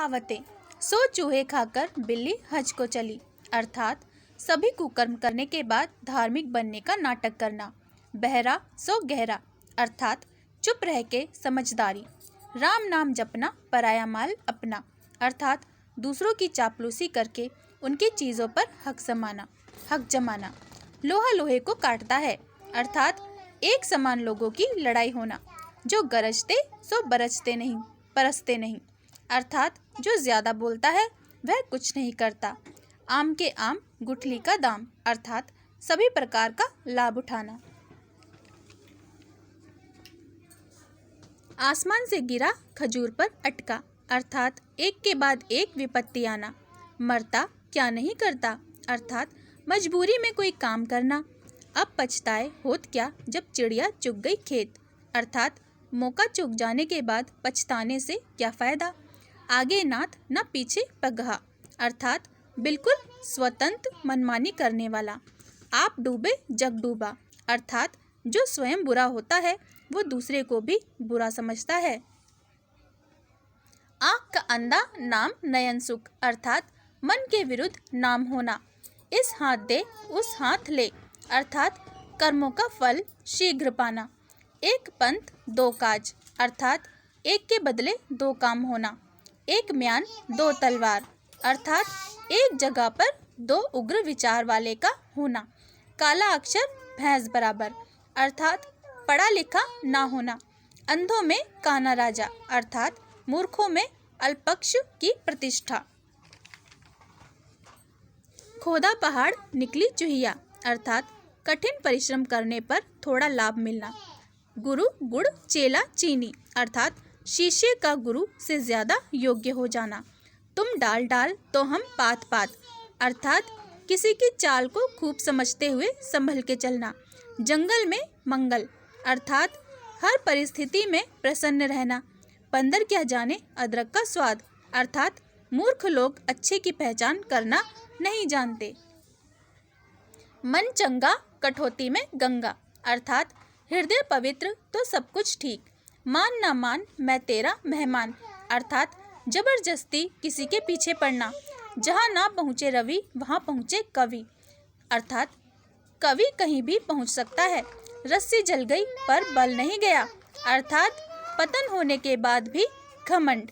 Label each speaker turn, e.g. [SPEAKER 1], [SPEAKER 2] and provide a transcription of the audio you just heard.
[SPEAKER 1] कहावतें। 100 चूहे खाकर बिल्ली हज को चली, अर्थात सभी कुकर्म करने के बाद धार्मिक बनने का नाटक करना। बहरा सो गहरा, अर्थात चुप रह के समझदारी। राम नाम जपना पराया माल अपना, अर्थात दूसरों की चापलूसी करके उनकी चीज़ों पर हक जमाना। लोहा लोहे को काटता है, अर्थात एक समान लोगों की लड़ाई होना। जो गरजते सो परसते नहीं, अर्थात जो ज़्यादा बोलता है वह कुछ नहीं करता। आम के आम गुठली का दाम, अर्थात सभी प्रकार का लाभ उठाना। आसमान से गिरा खजूर पर अटका, अर्थात एक के बाद एक विपत्ति आना। मरता क्या नहीं करता, अर्थात मजबूरी में कोई काम करना। अब पछताए होत क्या जब चिड़िया चुग गई खेत, अर्थात मौका चूक जाने के बाद पछताने से क्या फ़ायदा। आगे नाथ न पीछे पगहा, अर्थात बिल्कुल स्वतंत्र मनमानी करने वाला। आप डूबे जग डूबा, अर्थात जो स्वयं बुरा होता है वो दूसरे को भी बुरा समझता है। आँख का अंधा नाम नयन सुख, अर्थात मन के विरुद्ध नाम होना। इस हाथ दे उस हाथ ले, अर्थात कर्मों का फल शीघ्र पाना। एक पंथ दो काज, अर्थात एक के बदले दो काम होना। एक म्यान दो तलवार, अर्थात एक जगह पर दो उग्र विचार वाले का होना। काला अक्षर भैंस बराबर, अर्थात पढ़ा लिखा ना होना। अंधों में काना राजा, अर्थात मूर्खों में अल्पक्ष की प्रतिष्ठा। खोदा पहाड़ निकली चुहिया, अर्थात कठिन परिश्रम करने पर थोड़ा लाभ मिलना। गुरु गुड़ चेला चीनी, अर्थात शिष्य का गुरु से ज़्यादा योग्य हो जाना। तुम डाल डाल तो हम पात पात, अर्थात किसी की चाल को खूब समझते हुए संभल के चलना। जंगल में मंगल, अर्थात हर परिस्थिति में प्रसन्न रहना। बंदर क्या जाने अदरक का स्वाद, अर्थात मूर्ख लोग अच्छे की पहचान करना नहीं जानते। मन चंगा कठौती में गंगा, अर्थात हृदय पवित्र तो सब कुछ ठीक। मान ना मान मैं तेरा मेहमान, अर्थात जबरदस्ती किसी के पीछे पड़ना। जहाँ ना पहुँचे रवि वहाँ पहुँचे कवि, अर्थात कवि कहीं भी पहुँच सकता है। रस्सी जल गई पर बल नहीं गया, अर्थात पतन होने के बाद भी घमंड।